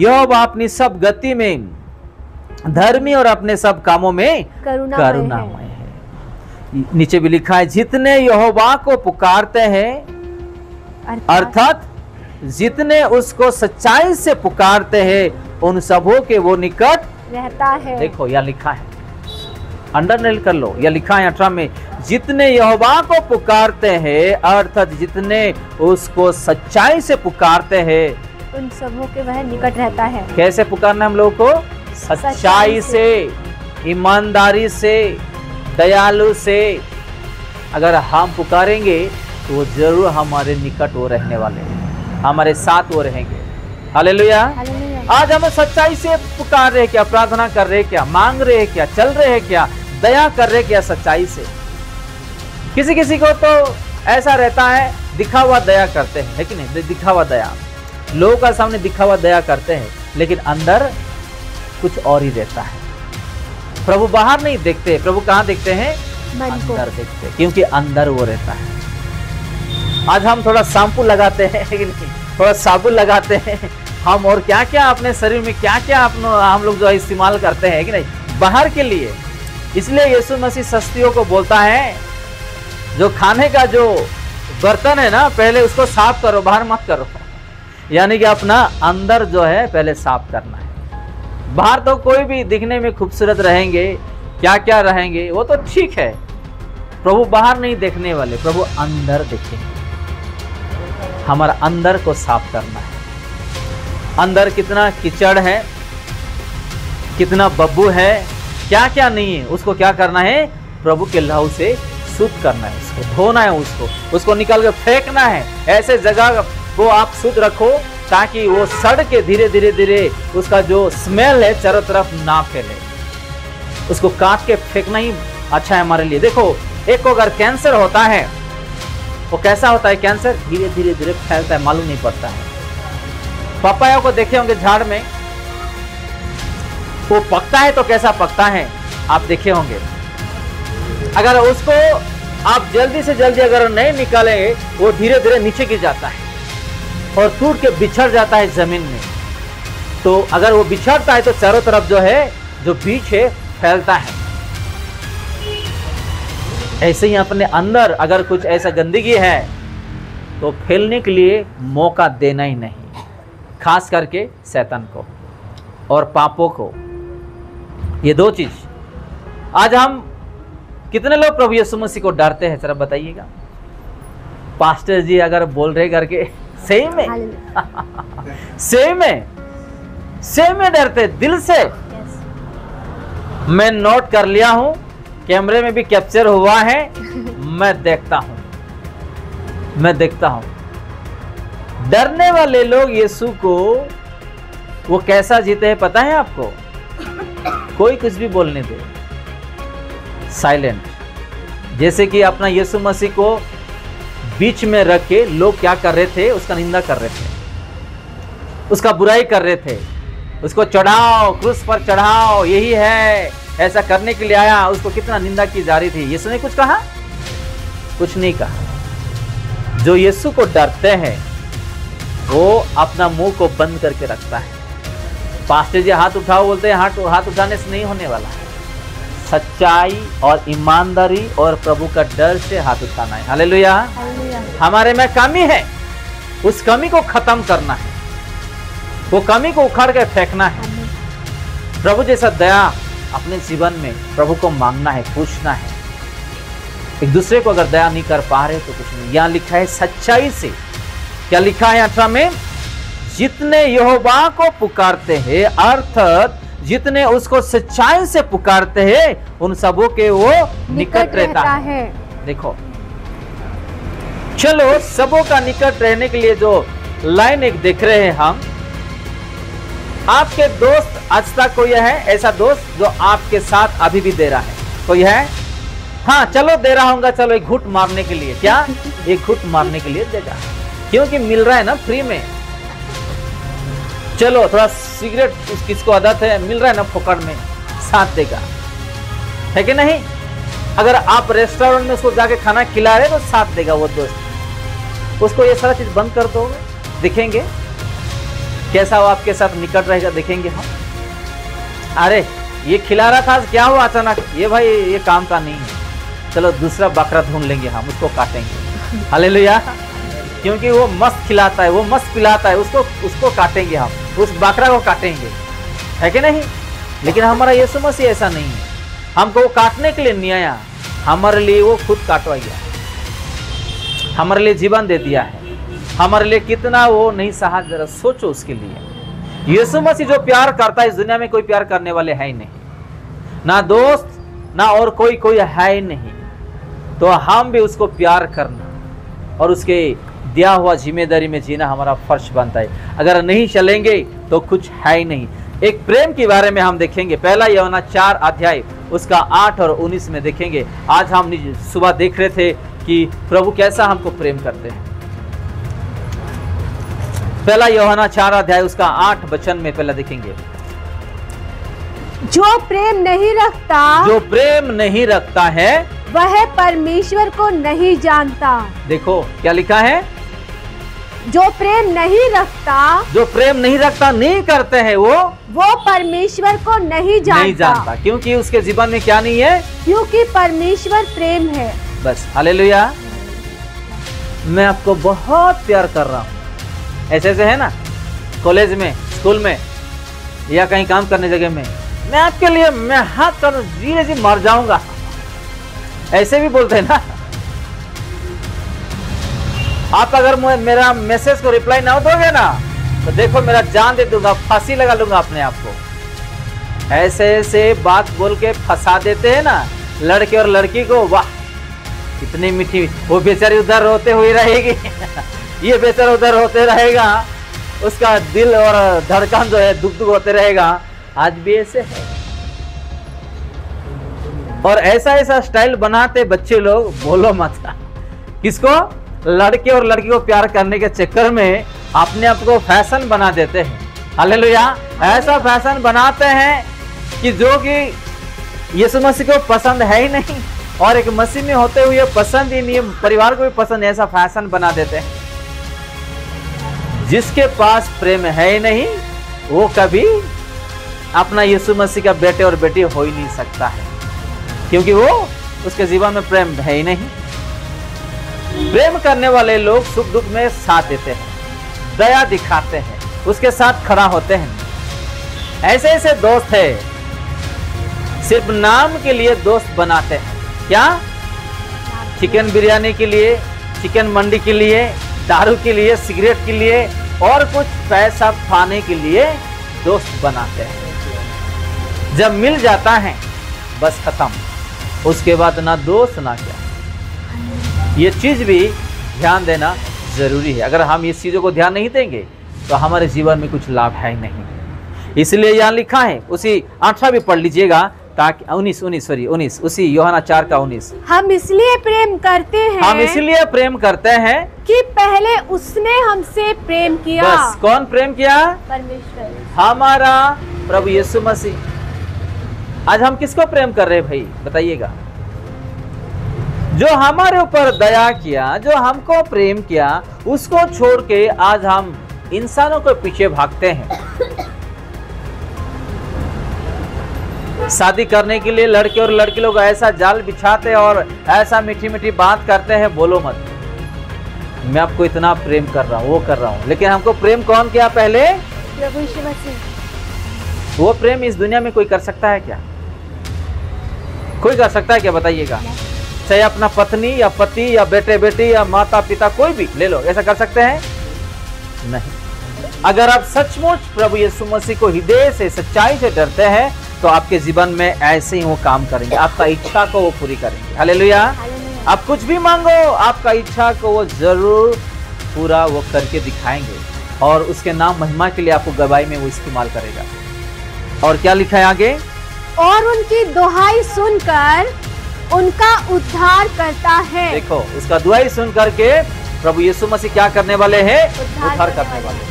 यहोवा अपनी सब गति में धर्मी और अपने सब कामों में करुणामय है। नीचे भी लिखा है, जितने यहोवा को पुकारते हैं अर्थात जितने उसको सच्चाई से पुकारते हैं उन सबों के वो निकट रहता है। देखो यह लिखा है, अंडरलाइन कर लो, यह लिखा है 18 में, जितने यहोवा को पुकारते हैं अर्थात जितने उसको सच्चाई से पुकारते हैं उन सबों के वह निकट रहता है। कैसे पुकारना हम लोगों को? सच्चाई से, ईमानदारी से, दयालु से। अगर हम पुकारेंगे तो वो जरूर हमारे निकट वो रहने वाले हैं, हमारे साथ वो रहेंगे। हालेलुया। आज हम सच्चाई से पुकार रहे क्या, प्रार्थना कर रहे क्या, मांग रहे क्या, चल रहे क्या, दया कर रहे क्या सच्चाई से? किसी किसी को तो ऐसा रहता है दिखा हुआ दया करते हैं, है कि नहीं? दिखा हुआ दया, लोगों का सामने दिखा हुआ दया करते हैं लेकिन अंदर कुछ और ही रहता है। प्रभु बाहर नहीं देखते, प्रभु कहाँ देखते हैं? अंदर देखते हैं, क्योंकि अंदर वो रहता है। आज हम थोड़ा शैम्पू लगाते हैं, थोड़ा साबुन लगाते हैं हम, और क्या क्या अपने शरीर में क्या क्या हम लोग जो है इस्तेमाल करते हैं कि नहीं, बाहर के लिए। इसलिए यीशु मसीह सस्तियों को बोलता है, जो खाने का जो बर्तन है ना, पहले उसको साफ करो, बाहर मत करो। यानी कि अपना अंदर जो है पहले साफ करना है। बाहर तो कोई भी दिखने में खूबसूरत रहेंगे, क्या क्या रहेंगे, वो तो ठीक है। प्रभु बाहर नहीं देखने वाले, प्रभु अंदर देखेंगे। हमारा अंदर को साफ करना है। अंदर कितना कीचड़ है, कितना बब्बू है, क्या क्या नहीं है, उसको क्या करना है? प्रभु के लहू से शुद्ध करना है, उसको धोना है, उसको निकाल के फेंकना है। ऐसे जगह को आप शुद्ध रखो ताकि वो सड़ के धीरे धीरे धीरे उसका जो स्मेल है चारों तरफ ना फैले। उसको काट के फेंकना ही अच्छा है हमारे लिए। देखो, एक को अगर कैंसर होता है, वो कैसा होता है कैंसर? धीरे धीरे धीरे फैलता है, मालूम नहीं पड़ता है। पपाया को देखे होंगे झाड़ में, वो पकता है तो कैसा पकता है आप देखे होंगे। अगर उसको आप जल्दी से जल्दी अगर नहीं निकालेंगे, वो धीरे धीरे नीचे गिर जाता है और टूट के बिछड़ जाता है जमीन में। तो अगर वो बिछड़ता है तो चारों तरफ जो है, जो बीज है, फैलता है। ऐसे ही अपने अंदर अगर कुछ ऐसा गंदगी है तो फैलने के लिए मौका देना ही नहीं, खास करके शैतान को और पापों को। ये दो चीज। आज हम कितने लोग प्रभु यीशु मसीह को डरते हैं, जरा बताइएगा। पास्टर जी अगर बोल रहे करके सही में सही में डरते दिल से। मैं नोट कर लिया हूं, कैमरे में भी कैप्चर हुआ है। मैं देखता हूं डरने वाले लोग यीशु को वो कैसा जीते हैं पता है आपको? कोई कुछ भी बोलने दे, साइलेंट। जैसे कि अपना यीशु मसीह को बीच में रख के लोग क्या कर रहे थे? उसका निंदा कर रहे थे, उसका बुराई कर रहे थे। उसको चढ़ाओ, क्रूस पर चढ़ाओ, यही है, ऐसा करने के लिए आया। उसको कितना निंदा की जा रही थी। यीशु ने कुछ कहा? कुछ नहीं कहा। जो यीशु को डरते हैं वो अपना मुंह को बंद करके रखता है। पास्टर जी हाथ उठाओ बोलते हैं, हाथ उठाने से नहीं होने वाला है। सच्चाई और ईमानदारी और प्रभु का डर से हाथ उठाना है। हालेलुया। हमारे में कमी है, उस कमी को खत्म करना है, वो कमी को उखाड़ के फेंकना है। प्रभु जैसा दया अपने जीवन में प्रभु को मांगना है, पूछना है। एक दूसरे को अगर दया नहीं कर पा रहे तो कुछ नहीं। यहाँ लिखा है सच्चाई से। क्या लिखा है 18 में? जितने यहोवा को पुकारते हैं अर्थात जितने उसको सच्चाई से पुकारते हैं उन सबों के वो निकट रहता है। देखो, चलो सबों का निकट रहने के लिए जो लाइन एक देख रहे हैं हम। आपके दोस्त आज तक कोई है ऐसा दोस्त जो आपके साथ अभी भी दे रहा है? कोई है? हाँ, चलो दे रहा हूँ, चलो एक घुट मारने के लिए। क्या? एक घुट मारने के लिए देगा, क्योंकि मिल रहा है ना फ्री में। चलो थोड़ा सिगरेट किसको आदत है, मिल रहा है ना फोकट में, साथ देगा, है कि नहीं? अगर आप रेस्टोरेंट में उसको जाके खाना खिला रहे तो साथ देगा वो दोस्त। उसको ये सारा चीज बंद कर दो, दिखेंगे कैसा वो आपके साथ निकट रहेगा देखेंगे हम। अरे ये खिला रहा था, क्या हुआ अचानक, ये भाई ये काम का नहीं है, चलो दूसरा बकरा ढूंढ लेंगे हम, उसको काटेंगे। हालेलुया। क्योंकि वो मस्त खिलाता है, वो मस्त पिलाता है, उसको काटेंगे हम, उस बकरा को काटेंगे, है कि नहीं। लेकिन हमारा यीशु मसीह ऐसा नहीं है, हमको वो काटने के लिए नहीं आया, हमारे लिए वो खुद काटवा गया, हमारे लिए जीवन दे दिया है, हमारे लिए कितना वो नहीं सहा, जरा सोचो उसके लिए। यीशु मसीह जो प्यार करता है, इस दुनिया में कोई प्यार करने वाले है ही नहीं, ना दोस्त ना और कोई है ही नहीं। तो हम भी उसको प्यार करना और उसके दिया हुआ जिम्मेदारी में जीना हमारा फर्ज बनता है। अगर नहीं चलेंगे तो कुछ है ही नहीं। एक प्रेम के बारे में हम देखेंगे, पहला यूहन्ना 4 अध्याय उसका 8 और 19 में देखेंगे। आज हम सुबह देख रहे थे कि प्रभु कैसा हमको प्रेम करते हैं। पहला यूहन्ना 4 अध्याय उसका 8 वचन में पहला देखेंगे। जो प्रेम नहीं रखता है वह परमेश्वर को नहीं जानता। देखो क्या लिखा है, जो प्रेम नहीं रखता नहीं करते हैं वो परमेश्वर को नहीं जानता। क्योंकि उसके जीवन में क्या नहीं है, क्योंकि परमेश्वर प्रेम है। बस हालेलुया। मैं आपको बहुत प्यार कर रहा हूँ, ऐसे है ना, कॉलेज में, स्कूल में या कहीं काम करने जगह में, मैं आपके लिए मैं हाथ कर जी मर जाऊंगा, ऐसे भी बोलते हैं ना। आप अगर मेरा मैसेज को रिप्लाई ना दोगे ना तो देखो मेरा जान दे दूंगा, फांसी लगा लूंगा अपने आप को। ऐसे बात बोल के फंसा देते हैं ना लड़के और लड़की को। वाह कितनी मीठी, वो बेचारी उधर रोते हुए रहेगी ये बेचारा उधर होते रहेगा, उसका दिल और धड़कन जो है दुख होते रहेगा। आज भी ऐसे है, और ऐसा स्टाइल बनाते बच्चे लोग, बोलो मत। किसको? लड़के और लड़की को प्यार करने के चक्कर में अपने आप को फैशन बना देते हैं। हालेलुया। ऐसा फैशन बनाते हैं कि जो कि यीशु मसीह को पसंद है ही नहीं, और एक मसीह में होते हुए पसंद ही नहीं, परिवार को भी पसंद, ऐसा फैशन बना देते हैं। जिसके पास प्रेम है ही नहीं वो कभी अपना यीशु मसीह का बेटे और बेटी हो ही नहीं सकता है, क्योंकि वो उसके जीवन में प्रेम है ही नहीं। प्रेम करने वाले लोग सुख दुख में साथ देते हैं, दया दिखाते हैं, उसके साथ खड़ा होते हैं। ऐसे दोस्त है सिर्फ नाम के लिए दोस्त बनाते हैं। क्या? चिकन बिरयानी के लिए, चिकन मंडी के लिए, दारू के लिए, सिगरेट के लिए और कुछ पैसा पाने के लिए दोस्त बनाते हैं। जब मिल जाता है बस खत्म, उसके बाद ना दोस्त ना क्या। ये चीज भी ध्यान देना जरूरी है। अगर हम इस चीजों को ध्यान नहीं देंगे तो हमारे जीवन में कुछ लाभ है ही नहीं। इसलिए यहाँ लिखा है, उसी 8वां भी पढ़ लीजिएगा, ताकि 19 उसी यूहन्ना 4 का 19। हम इसलिए प्रेम करते हैं कि पहले उसने हमसे प्रेम किया। बस कौन प्रेम किया? परमेश्वर, हमारा प्रभु यीशु मसीह। आज हम किसको प्रेम कर रहे हैं भाई, बताइएगा? जो हमारे ऊपर दया किया, जो हमको प्रेम किया, उसको छोड़ के आज हम इंसानों के पीछे भागते हैं। शादी करने के लिए लड़के और लड़की लोग ऐसा जाल बिछाते और ऐसा मीठी मीठी बात करते हैं, बोलो मत। मैं आपको इतना प्रेम कर रहा हूँ, वो कर रहा हूँ, लेकिन हमको प्रेम कौन किया पहले? प्रभु यीशु मसीह। वो प्रेम इस दुनिया में कोई कर सकता है क्या? कोई कर सकता है क्या, बताइएगा? चाहे अपना पत्नी या पति या बेटे बेटी या माता पिता, कोई भी ले लो, ऐसा कर सकते हैं? नहीं। अगर आप सचमुच प्रभु यीशु मसीह को हृदय से, सच्चाई से डरते हैं तो आपके जीवन में ऐसे ही वो काम करेंगे, आपका इच्छा को वो पूरी करेंगे। हालेलुया। आप कुछ भी मांगो, आपका इच्छा को वो जरूर पूरा वो करके दिखाएंगे, और उसके नाम महिमा के लिए आपको गवाही में वो इस्तेमाल करेगा। और क्या लिखा है आगे? और उनकी दुहाई सुनकर उनका उद्धार करता है। देखो, उसका दुहाई सुन करके प्रभु यीशु मसीह क्या करने वाले हैं? उद्धार करने वाले।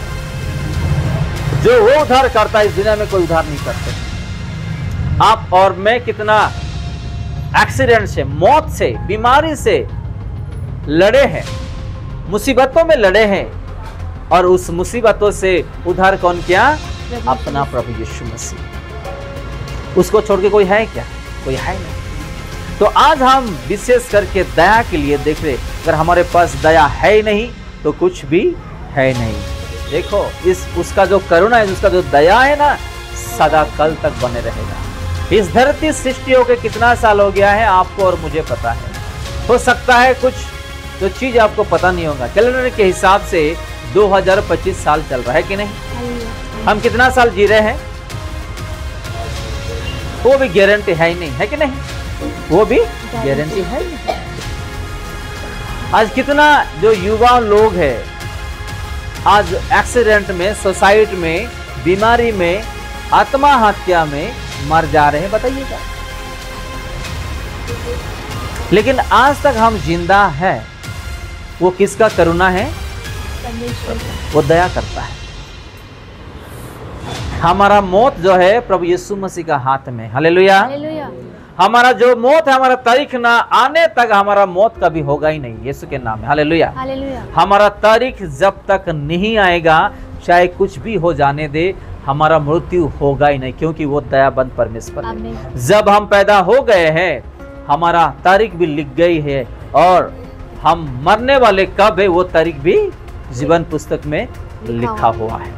जो वो उद्धार करता है, इस दुनिया में कोई उद्धार नहीं करते। आप और मैं कितना एक्सीडेंट से, मौत से, बीमारी से लड़े हैं, मुसीबतों में लड़े हैं, और उस मुसीबतों से उद्धार कौन किया? अपना प्रभु यीशु मसीह। उसको छोड़ के कोई है क्या? कोई है नहीं। तो आज हम विशेष करके दया के लिए देख रहे। अगर हमारे पास दया है ही नहीं तो कुछ भी है नहीं। देखो उसका जो करुणा है, उसका जो दया है ना, सदा कल तक बने रहेगा। इस धरती सृष्टि होके कितना साल हो गया है आपको और मुझे पता है। हो सकता है कुछ जो चीज आपको पता नहीं होगा। कैलेंडर के हिसाब से 2025 साल चल रहा है कि नहीं? हम कितना साल जी रहे हैं वो भी गारंटी है ही नहीं, है कि नहीं? वो भी गारंटी है ही नहीं। आज कितना जो युवा लोग है आज एक्सीडेंट में, सुसाइड में, बीमारी में, आत्महत्या में मर जा रहे हैं, बताइएगा। लेकिन आज तक हम जिंदा है, वो किसका करुणा है? वो दया करता है। हमारा मौत जो है प्रभु यीशु मसीह का हाथ में। हालेलुया। हमारा जो मौत है, हमारा तारीख ना आने तक हमारा मौत कभी होगा ही नहीं, यीशु के नाम में। हालेलुया। हमारा तारीख जब तक नहीं आएगा, चाहे कुछ भी हो जाने दे, हमारा मृत्यु होगा ही नहीं, क्योंकि वो दयाबंद परमेश्वर है। जब हम पैदा हो गए हैं, हमारा तारीख भी लिख गई है और हम मरने वाले कब है वो तारीख भी जीवन पुस्तक में लिखा हुआ है।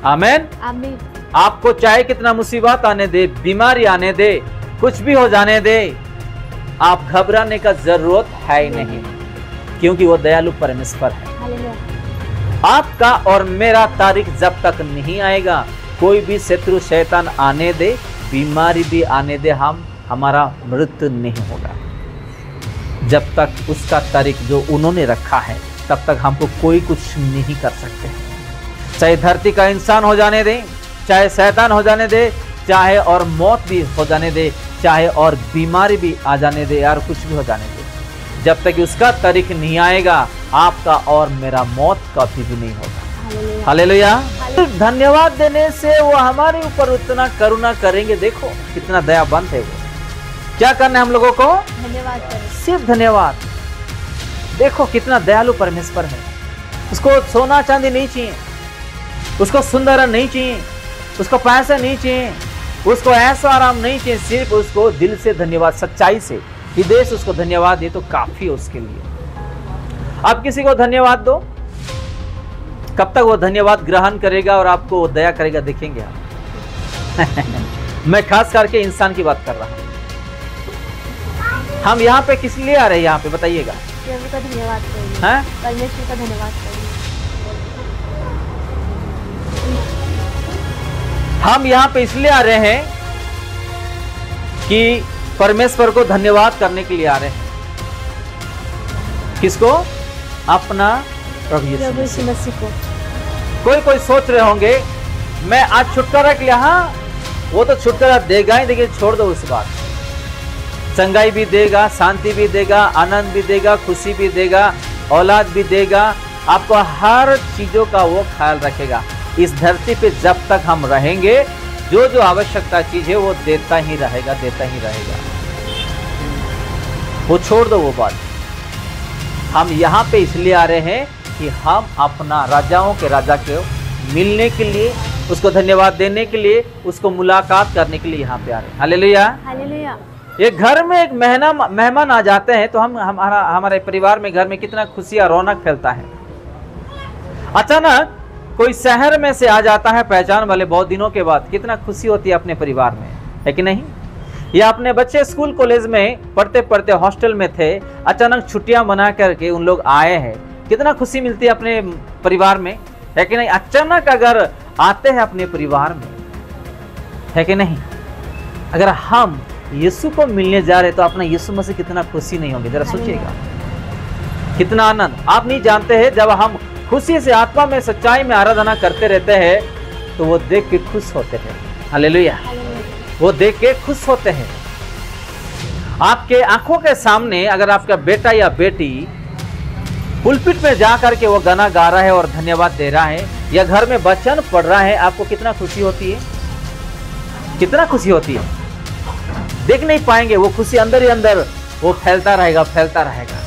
आमीन। आपको चाहे कितना मुसीबत आने दे, बीमारी आने दे, कुछ भी हो जाने दे, आप घबराने का जरूरत है ही नहीं, क्योंकि वो दयालु परमेश्वर है। आपका और मेरा तारीख जब तक नहीं आएगा, कोई भी शत्रु शैतान आने दे, बीमारी भी आने दे, हमारा मृत्यु नहीं होगा। जब तक उसका तारीख जो उन्होंने रखा है, तब तक हमको कोई कुछ नहीं कर सकते। चाहे धरती का इंसान हो जाने दे, चाहे शैतान हो जाने दे, चाहे और मौत भी हो जाने दे, चाहे और बीमारी भी आ जाने दे, यार कुछ भी हो जाने दे, जब तक उसका तारीख नहीं आएगा, आपका और मेरा मौत कभी भी नहीं होगा। हालेलुया। धन्यवाद देने से वो हमारे ऊपर उतना करुणा करेंगे। देखो कितना दयाबंद है वो। क्या करना है हम लोगों को? धन्यवाद करें, सिर्फ धन्यवाद। देखो कितना दयालु परमेश्वर है। उसको सोना चांदी नहीं चाहिए, उसको सुंदर नहीं चाहिए, उसको पैसा नहीं चाहिए, उसको ऐसा आराम नहीं चाहिए, सिर्फ उसको दिल से धन्यवाद, सच्चाई से हृदय से उसको धन्यवाद दे तो काफी है उसके लिए। आप किसी को धन्यवाद दो, कब तक वो धन्यवाद ग्रहण करेगा और आपको वो दया करेगा, देखेंगे आप। मैं खास करके इंसान की बात कर रहा हूँ। हम यहाँ पे किस लिए आ रहे हैं? यहाँ पे बताइएगा। प्रभु का धन्यवाद करिए, हैं? परमेश्वर का धन्यवाद करिए। हम यहाँ पे इसलिए आ रहे हैं कि परमेश्वर को धन्यवाद करने के लिए आ रहे हैं। किसको? अपना प्रभु यीशु मसीह को। कोई सोच रहे होंगे मैं आज छुटकारा के लिए, हाँ वो तो छुटकारा देगा ही, देखिए छोड़ दो उस बात। चंगाई भी देगा, शांति भी देगा, आनंद भी देगा, खुशी भी देगा, औलाद भी देगा, आपको हर चीजों का वो ख्याल रखेगा। इस धरती पे जब तक हम रहेंगे, जो जो आवश्यकता चीज है वो देता ही रहेगा, देता ही रहेगा। वो छोड़ दो वो बात। हम यहाँ पे इसलिए आ रहे हैं कि हम अपना राजाओं के राजा को मिलने के लिए, उसको धन्यवाद देने के लिए, उसको मुलाकात करने के लिए यहाँ पे आ रहे हैं। Hallelujah, hallelujah. एक घर में एक मेहमान आ जाते हैं तो हमारे परिवार में, घर में कितना खुशी और रौनक फैलता है। अचानक कोई शहर में से आ जाता है पहचान वाले, बहुत दिनों के बाद, कितना खुशी होती है अपने परिवार में, है कि नहीं? या अपने बच्चे स्कूल कॉलेज में पढ़ते पढ़ते हॉस्टल में थे, अचानक छुट्टियां बना करके उन लोग आए हैं, कितना खुशी मिलती है अपने परिवार में, है कि नहीं? अचानक अगर आते हैं अपने परिवार में, है कि नहीं? अगर हम यीशु को मिलने जा रहे तो अपना यीशु मसीह कितना खुशी नहीं होंगे, जरा सोचिएगा कितना आनंद। आप नहीं जानते हैं, जब हम खुशी से आत्मा में सच्चाई में आराधना करते रहते हैं तो वो देख के खुश होते हैं। हालेलुया, वो देख के खुश होते हैं। आपके आंखों के सामने अगर आपका बेटा या बेटी पुलपिट में जा करके वो गाना गा रहा है और धन्यवाद दे रहा है, या घर में वचन पढ़ रहा है, आपको कितना खुशी होती है? कितना खुशी होती है? देख नहीं पाएंगे, वो खुशी अंदर ही अंदर वो फैलता रहेगा, फैलता रहेगा।